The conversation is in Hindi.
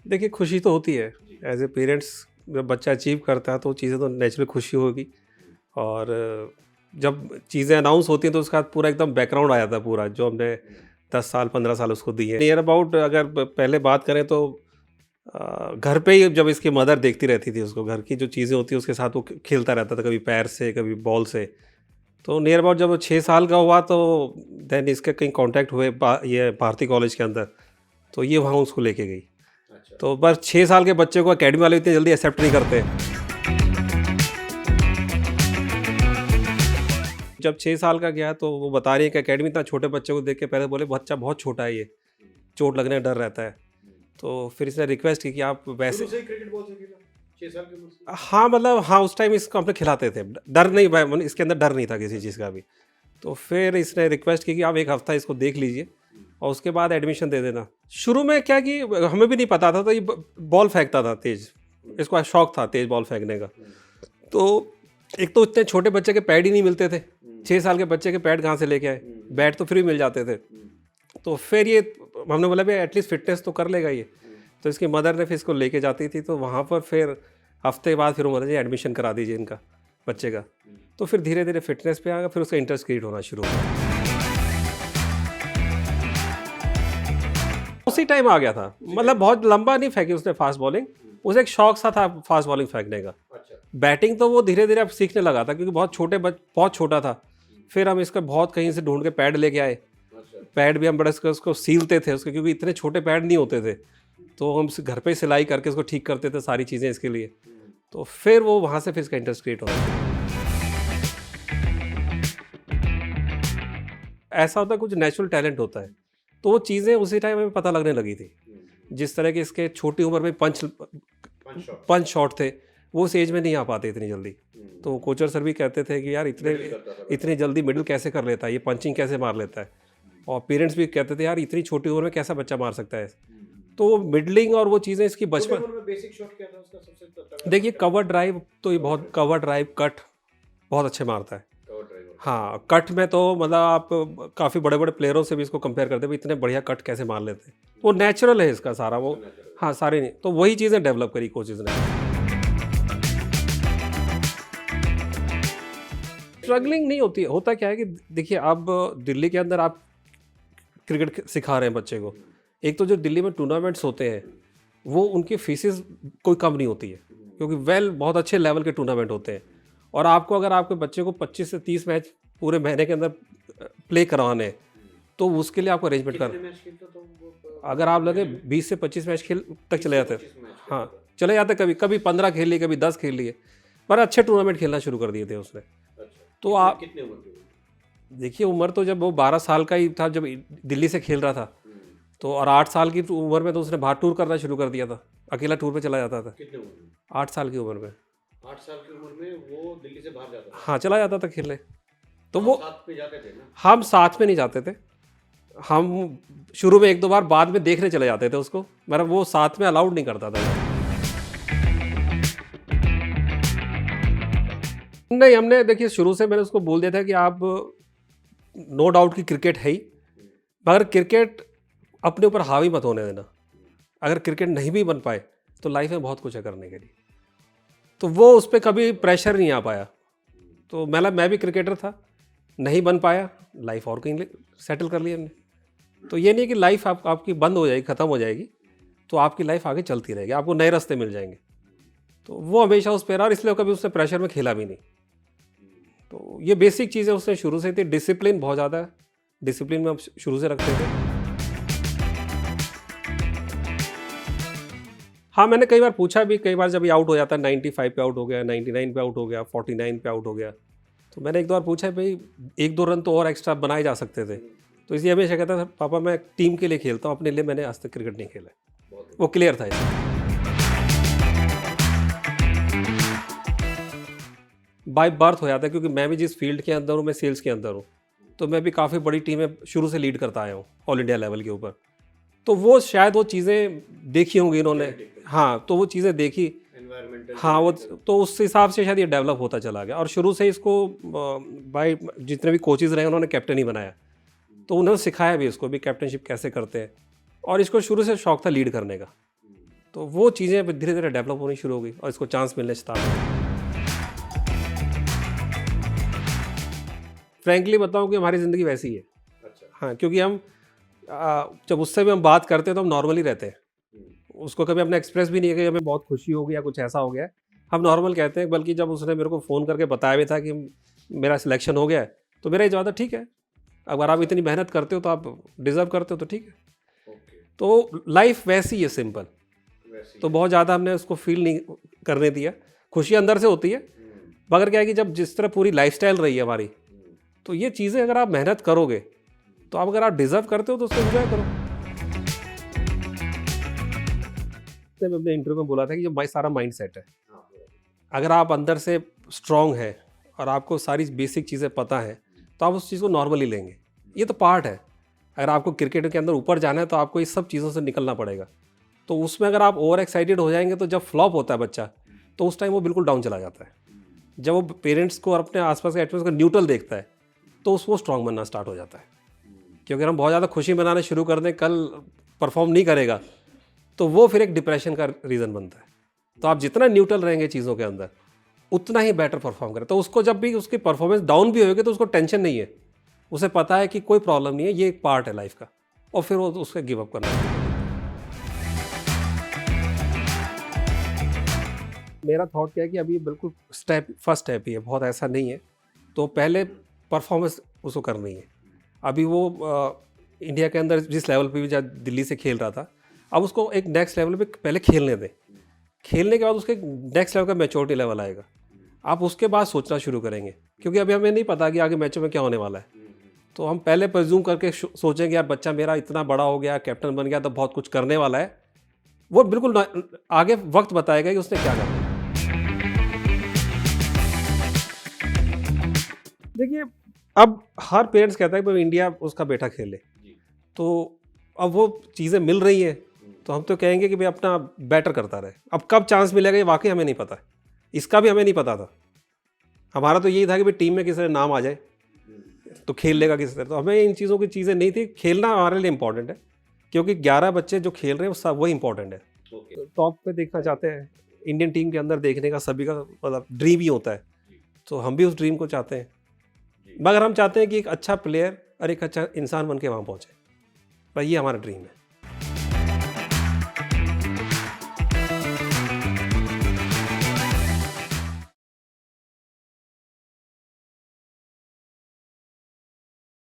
देखिए खुशी तो होती है एज ए पेरेंट्स। जब बच्चा अचीव करता है तो चीज़ें तो नेचुरली खुशी होगी। और जब चीज़ें अनाउंस होती हैं तो उसका पूरा एकदम बैकग्राउंड आ जाता है पूरा, जो हमने 10 साल 15 साल उसको दिए नियर अबाउट। अगर पहले बात करें तो घर पे ही जब इसकी मदर देखती रहती थी उसको, घर की जो चीज़ें होती है उसके साथ वो खेलता रहता था, कभी पैर से कभी बॉल से। तो नियर अबाउट जब वो 6 साल का हुआ तो देन इसके कहीं कांटेक्ट हुए ये भारती कॉलेज के अंदर, तो ये वहाँ उसको लेके गई। अच्छा। तो बस 6 साल के बच्चे को अकेडमी वाले इतनी जल्दी एक्सेप्ट नहीं करते। जब 6 साल का गया तो वो बता रही है कि अकेडमी इतना छोटे बच्चे को देख के पहले बोले बच्चा बहुत छोटा है, ये चोट लगने का डर रहता है। तो फिर इसने रिक्वेस्ट की कि आप वैसे शुरू से ही क्रिकेट बहुत से खेला 6 साल की उम्र से। हाँ मतलब हाँ उस टाइम इसको हम लोग खिलाते थे, डर नहीं मतलब इसके अंदर डर नहीं था किसी चीज़ का भी। तो फिर इसने रिक्वेस्ट की कि आप एक हफ्ता इसको देख लीजिए और उसके बाद एडमिशन दे देना। शुरू में क्या कि हमें भी नहीं पता था, तो ये बॉल फेंकता था तेज, इसको शौक था तेज बॉल फेंकने का। तो एक तो इतने छोटे बच्चे के पैड ही नहीं मिलते थे, 6 साल के बच्चे के पैड कहाँ से लेके आए, बैट तो फ्री मिल जाते थे। तो फिर ये हमने बोला भाई एटलीस्ट फिटनेस तो कर लेगा ये। तो इसकी मदर ने फिर इसको लेके जाती थी, तो वहाँ पर फिर हफ्ते बाद फिर वो जी एडमिशन करा दीजिए इनका बच्चे का। तो फिर धीरे धीरे फिटनेस पे आ गया, फिर उसका इंटरेस्ट क्रिएट होना शुरू हुआ। उसी टाइम आ गया था, मतलब बहुत लंबा नहीं फेंकी उसने फास्ट बॉलिंग, उसे एक शौक सा था फास्ट बॉलिंग फेंकने का। अच्छा। बैटिंग तो वो धीरे धीरे अब सीखने लगा था क्योंकि बहुत छोटा था। फिर हम इसका बहुत कहीं से ढूंढ के पैड लेके आए। अच्छा। पैड भी हम बड़े उसको सीलते थे उसके, क्योंकि इतने छोटे पैड नहीं होते थे। तो हम घर पे सिलाई करके उसको ठीक करते थे सारी चीज़ें इसके लिए। तो फिर वो वहाँ से फिर इसका इंटरेस्ट क्रिएट होना। ऐसा होता है कुछ नेचुरल टैलेंट होता है, तो वो चीज़ें उसी टाइम हमें पता लगने लगी थी। जिस तरह के इसके छोटी उम्र में पंच शॉट थे, वो उस एज में नहीं आ पाते इतनी जल्दी। तो कोचर सर भी कहते थे कि यार इतने जल्दी मिडिल कैसे कर लेता है, ये पंचिंग कैसे मार लेता है। और पेरेंट्स भी कहते थे यार इतनी छोटी उम्र में कैसा बच्चा मार सकता है। तो मिडलिंग और वो चीज़ें इसकी बचपन। बेसिक शॉट क्या था उसका सबसे तगड़ा? देखिए कवर ड्राइव तो ये बहुत, कवर ड्राइव कट बहुत अच्छे मारता है। Cover driver. हाँ कट में तो मतलब आप काफ़ी बड़े बड़े प्लेयरों से भी इसको कंपेयर करते हैं, इतने बढ़िया कट कैसे मार लेते हैं। वो नेचुरल है इसका सारा वो। हाँ सारे नहीं, तो वही चीज़ें डेवलप करी कोचेज़ ने। स्ट्रगलिंग नहीं होती है, होता क्या है कि देखिए अब दिल्ली के अंदर आप क्रिकेट सिखा रहे हैं बच्चे को। एक तो जो दिल्ली में टूर्नामेंट्स होते हैं वो उनकी फीसेस कोई कम नहीं होती है, क्योंकि बहुत अच्छे लेवल के टूर्नामेंट होते हैं। और आपको अगर आपके बच्चे को 25 से 30 मैच पूरे महीने के अंदर प्ले करवाने हैं, तो उसके लिए आपको अरेंजमेंट कर, मैच खेलता तो वो अगर आप लगे 20 से 25 मैच खेल तक चले जाते हैं। हाँ चले जाते, कभी कभी 15 खेल लिए, कभी 10 खेल लिए, पर अच्छे टूर्नामेंट खेलना शुरू कर दिए थे उसने। तो आप कितने उम्र के? देखिए उम्र तो जब वो 12 साल का ही था जब दिल्ली से खेल रहा था, तो और 8 साल की उम्र में तो उसने बाहर टूर करना शुरू कर दिया था, अकेला टूर पे चला जाता था। कितने उम्र में? 8 साल की उम्र में। 8 साल की उम्र में वो दिल्ली से बाहर जाता था? हाँ चला जाता था खेलने। तो वो साथ में जाते थे ना? हम साथ में नहीं जाते थे, हम शुरू में 1-2 बार बाद में देखने चले जाते थे उसको, मतलब वो साथ में अलाउड नहीं करता था। नहीं हमने देखिए शुरू से मैंने उसको बोल दिया था कि आप नो डाउट कि क्रिकेट है ही, मगर क्रिकेट अपने ऊपर हावी मत होने देना। अगर क्रिकेट नहीं भी बन पाए तो लाइफ में बहुत कुछ है करने के लिए। तो वो उस पर कभी प्रेशर नहीं आ पाया। तो मैं भी क्रिकेटर था, नहीं बन पाया, लाइफ और कहीं सेटल कर लिया हमने। तो ये नहीं कि लाइफ आपकी बंद हो जाएगी, ख़त्म हो जाएगी, तो आपकी लाइफ आगे चलती रहेगी, आपको नए रास्ते मिल जाएंगे। तो वो हमेशा उस पर रहा और इसलिए कभी उससे प्रेशर में खेला भी नहीं। तो ये बेसिक चीज़ें उसने शुरू से थी। डिसिप्लिन बहुत ज़्यादा है, डिसिप्लिन में हम शुरू से रखते थे। हाँ मैंने कई बार पूछा भी, कई बार जब ये आउट हो जाता है 95 पे आउट हो गया, 99 पे आउट हो गया, 49 पे आउट हो गया, तो मैंने एक दो बार पूछा भाई 1-2 रन तो और एक्स्ट्रा बनाए जा सकते थे। तो इसलिए हमेशा कहता था पापा मैं टीम के लिए खेलता हूँ, अपने लिए मैंने आज तक क्रिकेट नहीं खेला। वो क्लियर था इसमें। बाय बर्थ हो जाता है, क्योंकि मैं भी जिस फील्ड के अंदर हूँ, मैं सेल्स के अंदर हूँ, तो मैं भी काफ़ी बड़ी टीमें शुरू से लीड करता आया हूँ ऑल इंडिया लेवल के ऊपर। तो वो शायद वो चीज़ें देखी होंगी इन्होंने, हाँ तो वो चीज़ें देखी, हाँ वो तो उस हिसाब से शायद ये डेवलप होता चला गया। और शुरू से इसको भाई जितने भी कोचेज़ रहे उन्होंने कैप्टन ही बनाया, तो उन्होंने सिखाया भी इसको भी कैप्टनशिप कैसे करते हैं, और इसको शुरू से शौक था लीड करने का। तो वो चीज़ें धीरे धीरे डेवलप होनी शुरू हो गई और इसको चांस मिलने स्टार्ट हुआ। फ्रैंकली बताऊं कि हमारी ज़िंदगी वैसी है। अच्छा। हाँ, क्योंकि हम जब उससे भी हम बात करते हैं तो हम नॉर्मली रहते हैं। उसको कभी अपना एक्सप्रेस भी नहीं है कि हमें बहुत खुशी हो गई या कुछ ऐसा हो गया है। हम नॉर्मल कहते हैं, बल्कि जब उसने मेरे को फ़ोन करके बताया भी था कि मेरा सिलेक्शन हो गया है, तो मेरा ये जवाब था ठीक है, अगर आप इतनी मेहनत करते हो तो आप डिज़र्व करते हो तो ठीक है। ओके। तो लाइफ वैसी है, सिंपल। वैसी तो बहुत ज़्यादा हमने उसको फील नहीं करने दिया। खुशी अंदर से होती है, मगर क्या है कि जब जिस तरह पूरी लाइफस्टाइल रही है हमारी, तो ये चीज़ें अगर आप मेहनत करोगे तो आप अगर आप डिज़र्व करते हो तो उसको एंजॉय करो। मैं अपने इंटरव्यू में बोला था कि जो सारा माइंड सेट है, अगर आप अंदर से स्ट्रांग हैं और आपको सारी बेसिक चीज़ें पता हैं तो आप उस चीज़ को नॉर्मली लेंगे। ये तो पार्ट है। अगर आपको क्रिकेट के अंदर ऊपर जाना है तो आपको इस सब चीज़ों से निकलना पड़ेगा। तो उसमें अगर आप ओवर एक्साइटेड हो जाएंगे तो जब फ्लॉप होता है बच्चा, तो उस टाइम वो बिल्कुल डाउन चला जाता है। जब वो पेरेंट्स को और अपने आसपास के एटमॉस्फेयर को न्यूट्रल देखता है तो उसको स्ट्रांग बनना स्टार्ट हो जाता है। क्योंकि अगर हम बहुत ज़्यादा खुशी मनाना शुरू कर दें, कल परफॉर्म नहीं करेगा, तो वो फिर एक डिप्रेशन का रीज़न बनता है। तो आप जितना न्यूट्रल रहेंगे चीज़ों के अंदर, उतना ही बेटर परफॉर्म करें। तो उसको जब भी उसकी परफॉर्मेंस डाउन भी होगी तो उसको टेंशन नहीं है, उसे पता है कि कोई प्रॉब्लम नहीं है, ये एक पार्ट है लाइफ का, और फिर वो उसके गिव अप करना शुरू कर देता है। मेरा थॉट क्या है कि अभी बिल्कुल फर्स्ट स्टेप ही है, बहुत ऐसा नहीं है। तो पहले परफॉर्मेंस उसको करनी है। अभी वो इंडिया के अंदर जिस लेवल पे भी जब दिल्ली से खेल रहा था, अब उसको एक नेक्स्ट लेवल पे पहले खेलने दें। खेलने के बाद उसके नेक्स्ट लेवल का मैच्योरिटी लेवल आएगा, आप उसके बाद सोचना शुरू करेंगे। क्योंकि अभी हमें नहीं पता कि आगे मैचों में क्या होने वाला है। तो हम पहले प्रेज्यूम करके सोचेंगे यार बच्चा मेरा इतना बड़ा हो गया, कैप्टन बन गया, तो बहुत कुछ करने वाला है। वो बिल्कुल आगे वक्त बताएगा कि उसने क्या करना है। देखिए, अब हर पेरेंट्स कहता है कि इंडिया उसका बेटा खेले, तो अब वो चीज़ें मिल रही हैं, तो हम तो कहेंगे कि भाई अपना बेटर करता रहे। अब कब चांस मिलेगा ये वाकई हमें नहीं पता है, इसका भी हमें नहीं पता था। हमारा तो यही था कि भाई टीम में किसी का नाम आ जाए तो खेल लेगा किसी तरह। तो हमें इन चीज़ों की चीज़ें नहीं थी। खेलना हमारे लिए इंपॉर्टेंट है, क्योंकि 11 बच्चे जो खेल रहे हैं वो सब वही इंपॉर्टेंट है। तो टॉप पे देखना चाहते हैं, इंडियन टीम के अंदर देखने का सभी का मतलब ड्रीम ही होता है। तो हम भी उस ड्रीम को चाहते हैं, मगर हम चाहते हैं कि एक अच्छा प्लेयर और एक अच्छा इंसान बन के वहाँ पहुँचे। भाई ये हमारा ड्रीम है।